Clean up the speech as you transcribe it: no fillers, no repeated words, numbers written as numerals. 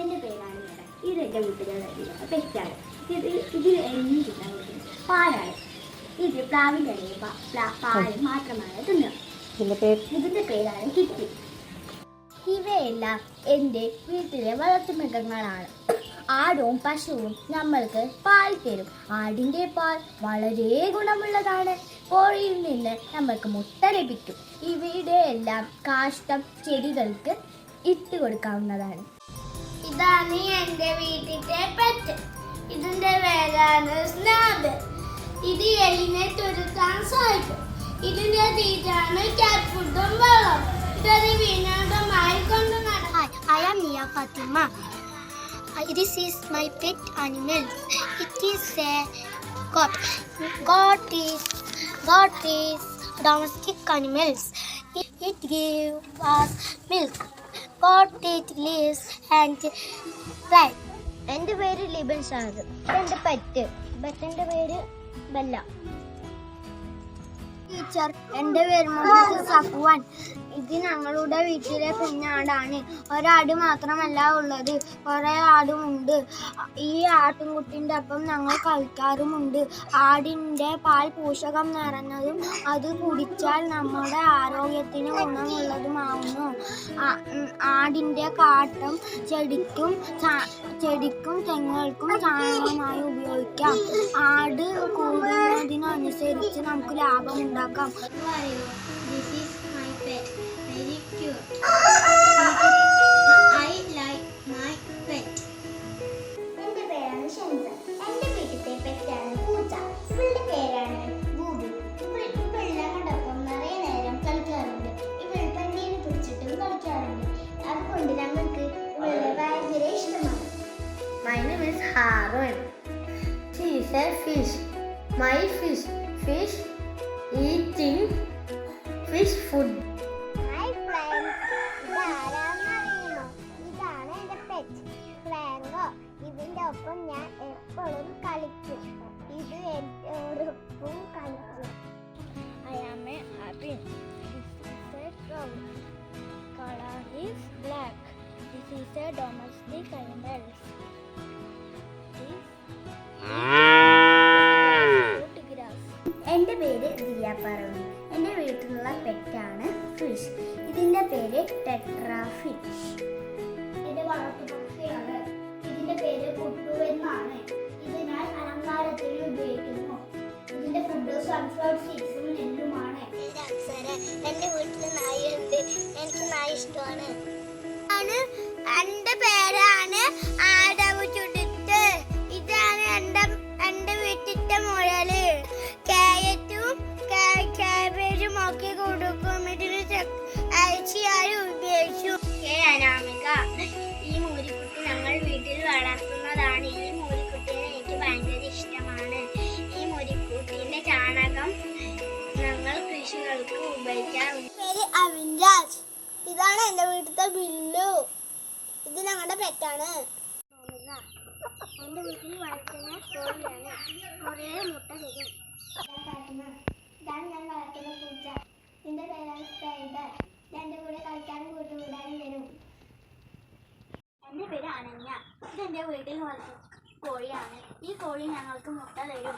എൻ്റെ പേരാണ് മേഡം. ഇത് എൻ്റെ വീട്ടിലെ പെറ്റാണ്. ഇതിൽ എന്നും തിന്നാൻ പറ്റുന്നത് പാലാണ്. ഇത് പ്ലാവിൻ്റെ പാൽ മാത്രമാണ് തിന്നുക. ഇതിൻ്റെ പേരാണ് കിറ്റി. ഇവയെല്ലാം എൻ്റെ വീട്ടിലെ വളർത്തുമൃഗങ്ങളാണ്. ആടും പശുവും നമ്മൾക്ക് പാൽ തരും. ആടിൻ്റെ പാൽ വളരെ ഗുണമുള്ളതാണ്. കോഴിയിൽ നിന്ന് നമ്മൾക്ക് മുട്ട ലഭിക്കും. ഇവയുടെ എല്ലാം കാഷ്ടം ചെടികൾക്ക് ഇട്ട് കൊടുക്കാവുന്നതാണ്. ഇതാണ് എൻ്റെ വീട്ടിലെ പെറ്റ്. ഇതിന്റെ പേരാണ് സ്നാബ്. ഇത് എലിനെ തുരത്താൻ സഹായിക്കും. ഇതിന്റെ തീറ്റാണ് ക്യാറ്റ് ഫുഡും വെള്ളം. ഇതൊരു വിനോദമായി കൊണ്ട് നടക്കും. I am Nia Fatima. This is my pet animal. It is a goat. Goat is domestic animals. It gives us milk. Goat eat leaves and flies. എൻ്റെ പേര് ലിബൻ ഷാദ്. എൻ്റെ പെറ്റിൻ്റെ പേര് ബെല്ല. ടീച്ചർ, എൻ്റെ പേര് മുഹമ്മദ് സഫ്വാൻ. ഇത് ഞങ്ങളുടെ വീട്ടിലെ കുഞ്ഞാടാണ്. ഒരാട് മാത്രമല്ല ഉള്ളത്, കുറേ ആടുമുണ്ട്. ഈ ആട്ടിൻകുട്ടിൻ്റെ ഒപ്പം ഞങ്ങൾ കളിക്കാറുമുണ്ട്. ആടിൻ്റെ പാൽ പോഷകം നിറഞ്ഞതും അത് കുടിച്ചാൽ നമ്മുടെ ആരോഗ്യത്തിന് ഗുണമുള്ളതുമാവുന്നു. ആടിൻ്റെ കാട്ടം ചെടിക്കും തെങ്ങുകൾക്കും ചാണകമായി ഉപയോഗിക്കാം. ആട് കൂടുന്നതിനനുസരിച്ച് നമുക്ക് ലാഭമുണ്ടാക്കാം. This is my pet. Very cute. I like my pet. എൻ്റെ പേരാണ് ഷെൻസ. എൻ്റെ വീട്ടിലെ പെറ്റാണ് പൂച്ച. ഇവളുടെ പേരാണ് ബൂബി. ഇവളോടൊപ്പം നിറയെ നേരം കളിക്കാറുണ്ട്. ഇവൾ പന്നീനെ പിടിച്ചിട്ടും കളിക്കാറുണ്ട്. അതുകൊണ്ട് ഞങ്ങൾക്ക് ഇവളെ ഭയങ്കര ഇഷ്ടമാണ്. My name is Harun. She is a fish. My fish eating fish food. Hi friends, ഇതാരാന്നറിയുമോ? ഇതാണ് എൻ്റെ പെറ്റ് ഫ്ലാങ്കോ. ഇതിൻ്റെ ഒപ്പം ഞാൻ എപ്പോഴും കളിക്കും. ഇത് എന്നോടൊപ്പം കളിക്കും. I am a Abin. This is a cow. Color is black. This is a domestic animal. This is grass. എൻ്റെ പേര് ദിയ പറവി. എൻ്റെ വീട്ടിലുള്ള പെറ്റാണ് ഫിഷ്. ഇതിൻ്റെ പേര് ടെട്രാ ഫിഷ്. എൻ്റെ വളർത്തുപക്ഷിയാണ്. ഇതിൻ്റെ പേര് കുട്ടു എന്നാണ്. ഇത് ഞാൻ അലങ്കാരത്തിന് ഉപയോഗിക്കുന്നു. ഇതിൻ്റെ ഫുഡ് സൺഫ്ലവർ സീഡ്സും നെല്ലുമാണ്. എൻ്റെ വീട്ടിൽ നായുണ്ട്. എനിക്ക് നായ ഇഷ്ടമാണ്. എൻ്റെ പേരാണ് ആദവ് ചുടുത്ത്. ഇതാണ് എൻ്റെ വീട്ടിലത്തെ മുയല്. കാരറ്റും കാബേജും ഒക്കെ കൊടുക്കും. ഇതിന് അയച്ചിയാലും ഉപയോഗിച്ചു. അനാമിക. ഈ മൂരിക്കുട്ടി ഞങ്ങൾ വീട്ടിൽ വളർത്തുന്നതാണ്. ഈ മൂരിക്കുട്ടിയെ എനിക്ക് ഭയങ്കര ഇഷ്ടമാണ്. ഈ മൂരിക്കുട്ടീൻ്റെ ചാണകം ഞങ്ങൾ കൃഷികൾക്ക് ഉപയോഗിക്കാറുണ്ട്. പേര് അവിൻരാജ്. ഇതാണ് എൻ്റെ വീട്ടിലത്തെ ബില്ലു. ഇത് ഞങ്ങളുടെ പെറ്റാണ്. എൻ്റെ വീട്ടിൽ വളർത്തുന്ന കോഴിയാണ്. കുറേ മുട്ട തരും. ഇതാണ് ഞാൻ വളർത്തുന്ന പൂച്ച. ഇതിൻ്റെ പേരാണ് സ്പൈഡർ. എൻ്റെ കൂടെ കളിക്കാനും കൂട്ടുകൂടാനും വരും. എൻ്റെ പേര് അനന്യ. ഇതെൻ്റെ വീട്ടിൽ വളർത്തുന്ന കോഴിയാണ്. ഈ കോഴി ഞങ്ങൾക്ക് മുട്ട തരും.